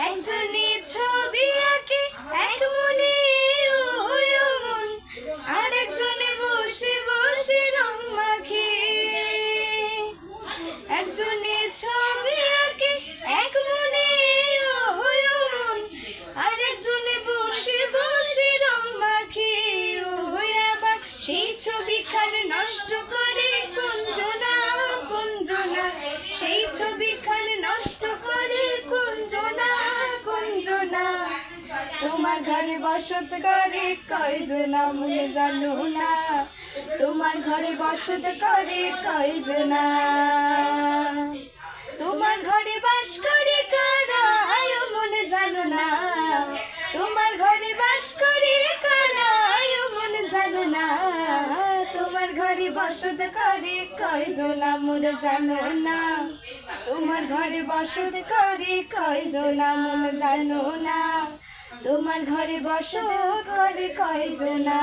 একজনে ছবি আঁকে এক মনে ও মন, আর একজনে বসে বসে রং মাখে। একজনে ছবি আঁকে এক মনে ও মন, আর একজনে বসে বসে রং মাখে। ও আবার সেই ছবিখান নষ্ট করে কুঞ্জনা কুঞ্জনা, সেই ছবিখান নষ্ট করে কুঞ্জনা কুঞ্জনা। তোমার ঘরে বসত করে কয়জনা মনে জানো না, তোমার ঘরে বসত করে কয়জনা। তোমার ঘরে বাস করে কারা আয়ো মনে জানো না, তোমার ঘরে বাস করে কারা আয়ো মনে জানো না। তোমার ঘরে বসত করে কয়জনা মনে জানো না, তোমার ঘরে বসত করে কয়জনা মনে জানো না, তোমার ঘরে বসত করে কয়জনা।